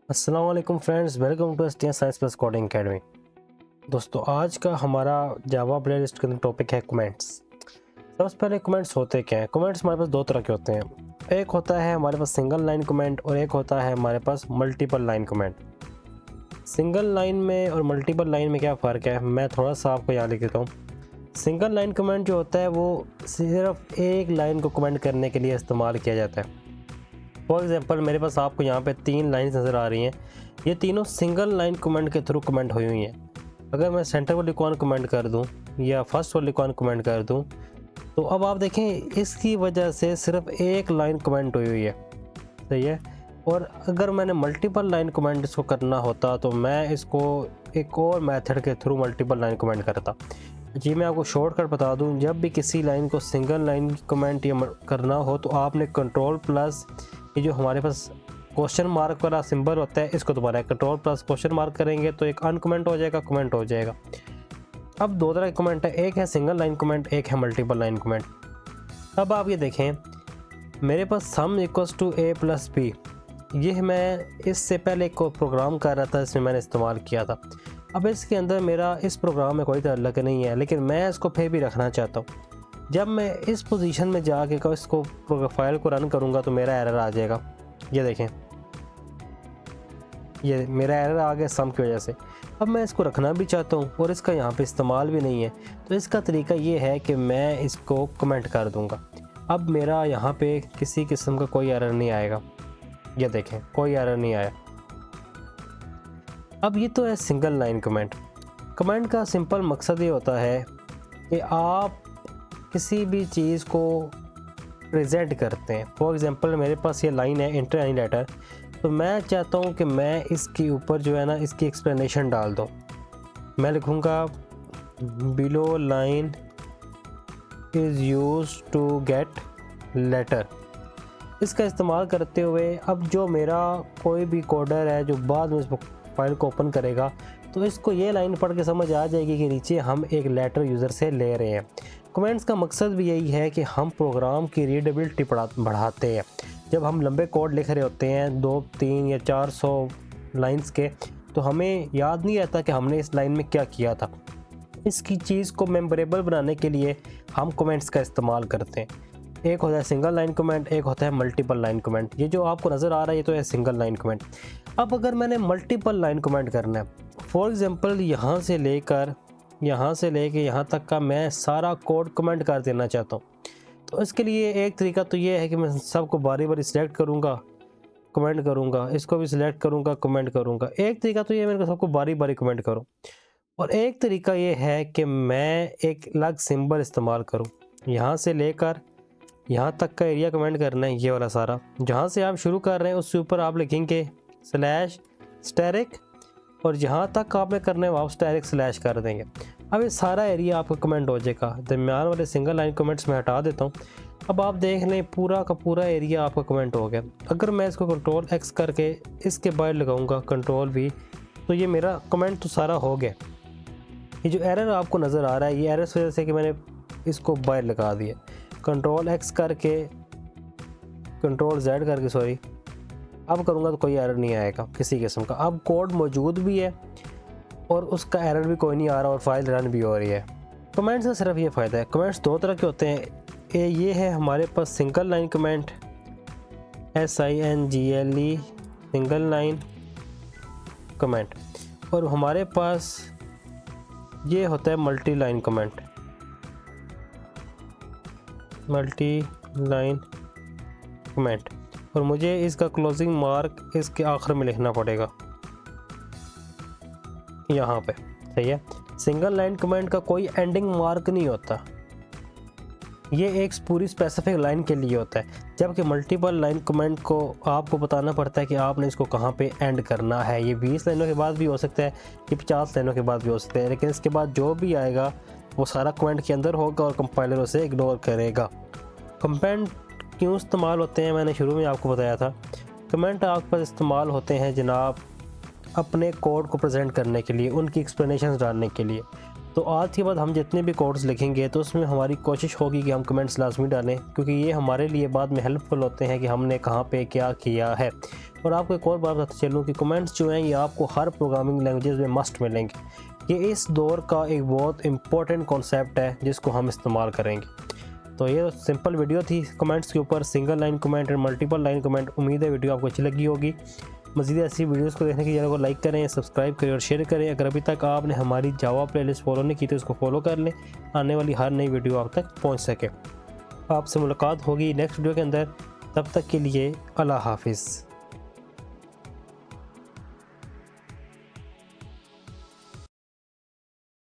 अस्सलाम वालेकुम friends, welcome to STS science plus coding academy. दोस्तों, आज का हमारा जावा प्लेलिस्ट के अंदर टॉपिक है कमेंट्स। सबसे पहले कमेंट्स होते क्या हैं? कमेंट्स हमारे पास दो तरह के होते हैं। एक होता है हमारे पास सिंगल लाइन कमेंट और एक होता है हमारे पास multiple line comment. Single line में और मल्टीपल लाइन में क्या फ़र्क है, मैं थोड़ा सा आपको यहाँ लिख देता हूँ। सिंगल लाइन कमेंट जो होता है वो सिर्फ एक लाइन को कमेंट करने के लिए इस्तेमाल किया जाता है। फॉर एग्ज़ाम्पल, मेरे पास आपको यहाँ पे 3 लाइन्स नज़र आ रही हैं। ये तीनों सिंगल लाइन कमेंट के थ्रू कमेंट हुई हुई हैं। अगर मैं सेंटर वाली कॉन कमेंट कर दूँ या फर्स्ट वाली कॉन कमेंट कर दूँ, तो अब आप देखें इसकी वजह से सिर्फ एक लाइन कमेंट हुई हुई है। सही है। और अगर मैंने मल्टीपल लाइन कमेंट इसको करना होता तो मैं इसको एक और मेथड के थ्रू मल्टीपल लाइन कमेंट करता। जी, मैं आपको शॉर्टकट बता दूं, जब भी किसी लाइन को सिंगल लाइन कमेंट या करना हो तो आपने कंट्रोल प्लस ये जो हमारे पास क्वेश्चन मार्क वाला सिंबल होता है इसको दोबारा कंट्रोल प्लस क्वेश्चन मार्क करेंगे तो एक अनकमेंट हो जाएगा, कमेंट हो जाएगा। अब दो तरह के कमेंट है, एक है सिंगल लाइन कमेंट, एक है मल्टीपल लाइन कमेंट। अब आप ये देखें, मेरे पास sum equals to A plus B, ये मैं इससे पहले एक प्रोग्राम कर रहा था, इसमें मैंने इस्तेमाल किया था। अब इसके अंदर मेरा इस प्रोग्राम में कोई ताल्लुक नहीं है, लेकिन मैं इसको फिर भी रखना चाहता हूँ। जब मैं इस पोजीशन में जाके इसको फाइल को रन करूँगा तो मेरा एरर आ जाएगा। ये देखें, ये मेरा एरर आ गया सम की वजह से। अब मैं इसको रखना भी चाहता हूँ और इसका यहाँ पे इस्तेमाल भी नहीं है, तो इसका तरीका ये है कि मैं इसको कमेंट कर दूँगा। अब मेरा यहाँ पे किसी किस्म का कोई एरर नहीं आएगा। ये देखें, कोई एरर नहीं आया। अब ये तो है सिंगल लाइन कमेंट। कमेंट का सिंपल मकसद ये होता है कि आप किसी भी चीज़ को प्रेजेंट करते हैं। फॉर एग्ज़ाम्पल, मेरे पास ये लाइन है इंटर एनी लेटर, तो मैं चाहता हूँ कि मैं इसके ऊपर जो है ना इसकी एक्सप्लेनेशन डाल दूँ। मैं लिखूँगा below line is use to get letter. इसका इस्तेमाल करते हुए अब जो मेरा कोई भी कोडर है जो बाद में इस फाइल को ओपन करेगा तो इसको ये लाइन पढ़ के समझ आ जाएगी कि नीचे हम एक लेटर यूज़र से ले रहे हैं। कमेंट्स का मकसद भी यही है कि हम प्रोग्राम की रीडेबिलिटी बढ़ाते हैं। जब हम लंबे कोड लिख रहे होते हैं 2, 3 या 400 लाइंस के, तो हमें याद नहीं रहता कि हमने इस लाइन में क्या किया था। इसकी चीज़ को मेमोरेबल बनाने के लिए हम कमेंट्स का इस्तेमाल करते हैं। एक होता है सिंगल लाइन कमेंट, एक होता है मल्टीपल लाइन कमेंट। ये जो आपको नज़र आ रहा है ये तो है सिंगल लाइन कमेंट। अब अगर मैंने मल्टीपल लाइन कमेंट करना है, फॉर एग्ज़ाम्पल यहाँ से लेके यहाँ तक का मैं सारा कोड कमेंट कर देना चाहता हूँ, तो इसके लिए एक तरीका तो ये है कि मैं सबको बारी बारी सिलेक्ट करूँगा, कमेंट करूँगा, इसको भी सिलेक्ट करूँगा, कमेंट करूँगा। एक तरीका तो ये मैं सबको बारी बारी कमेंट करूँ, और एक तरीका ये है कि मैं एक अलग सिंबल इस्तेमाल करूँ। यहाँ से लेकर यहाँ तक का एरिया कमेंट करना है, ये वाला सारा। जहाँ से आप शुरू कर रहे हैं उसके ऊपर आप लिखेंगे /* और जहाँ तक आपने करना है वहाँ */ कर देंगे। अब ये सारा एरिया आपका कमेंट हो जाएगा। दरमियान वाले सिंगल लाइन कमेंट्स में हटा देता हूँ। अब आप देख लें पूरा का पूरा एरिया आपका कमेंट हो गया। अगर मैं इसको Ctrl+X करके इसके बाहर लगाऊंगा Ctrl+V, तो ये मेरा कमेंट तो सारा हो गया। ये जो एरर आपको नज़र आ रहा है ये एरर इस वजह से कि मैंने इसको बाहर लगा दिया। Ctrl+X करके Ctrl+Z करके सॉरी, अब करूँगा तो कोई एरर नहीं आएगा किसी किस्म का। अब कोड मौजूद भी है और उसका एरर भी कोई नहीं आ रहा और फाइल रन भी हो रही है। कमेंट्स का सिर्फ ये फ़ायदा है। कमेंट्स दो तरह के होते हैं। ये है हमारे पास single line comment, SINGLE single line comment, और हमारे पास ये होता है multi line comment, multi line comment. और मुझे इसका क्लोजिंग मार्क इसके आखिर में लिखना पड़ेगा यहाँ पे। सही है। सिंगल लाइन कमेंट का कोई एंडिंग मार्क नहीं होता, ये एक पूरी स्पेसिफिक लाइन के लिए होता है। जबकि मल्टीपल लाइन कमेंट को आपको बताना पड़ता है कि आपने इसको कहाँ पे एंड करना है। ये 20 लाइनों के बाद भी हो सकता है, ये 50 लाइनों के बाद भी हो सकता है, लेकिन इसके बाद जो भी आएगा वो सारा कमेंट के अंदर होगा और कंपाइलर उसे इग्नोर करेगा। कमेंट क्यों इस्तेमाल होते हैं, मैंने शुरू में आपको बताया था। कमेंट आपके पास इस्तेमाल होते हैं जनाब अपने कोड को प्रेजेंट करने के लिए, उनकी एक्सप्लेनेशंस डालने के लिए। तो आज के बाद हम जितने भी कोड्स लिखेंगे तो उसमें हमारी कोशिश होगी कि हम कमेंट्स लाजमी डालें, क्योंकि ये हमारे लिए बाद में हेल्पफुल होते हैं कि हमने कहाँ पे क्या किया है। और आपको एक और बात बताते चलूँ कि कमेंट्स जो हैं ये आपको हर प्रोग्रामिंग लैंग्वेजेस में मस्ट मिलेंगे। ये इस दौर का एक बहुत इंपॉर्टेंट कॉन्सेप्ट है जिसको हम इस्तेमाल करेंगे। तो ये सिंपल वीडियो थी कमेंट्स के ऊपर, सिंगल लाइन कमेंट और मल्टीपल लाइन कमेंट। उम्मीद है वीडियो आपको अच्छी लगी होगी। मज़ीद ऐसी वीडियोस को देखने के लिए चैनल को लाइक करें, सब्सक्राइब करें और शेयर करें। अगर अभी तक आपने हमारी जावा प्लेलिस्ट फॉलो नहीं की तो इसको फॉलो कर लें, आने वाली हर नई वीडियो आप तक पहुंच सके। आपसे मुलाकात होगी नेक्स्ट वीडियो के अंदर, तब तक के लिए अल्लाह हाफिज़।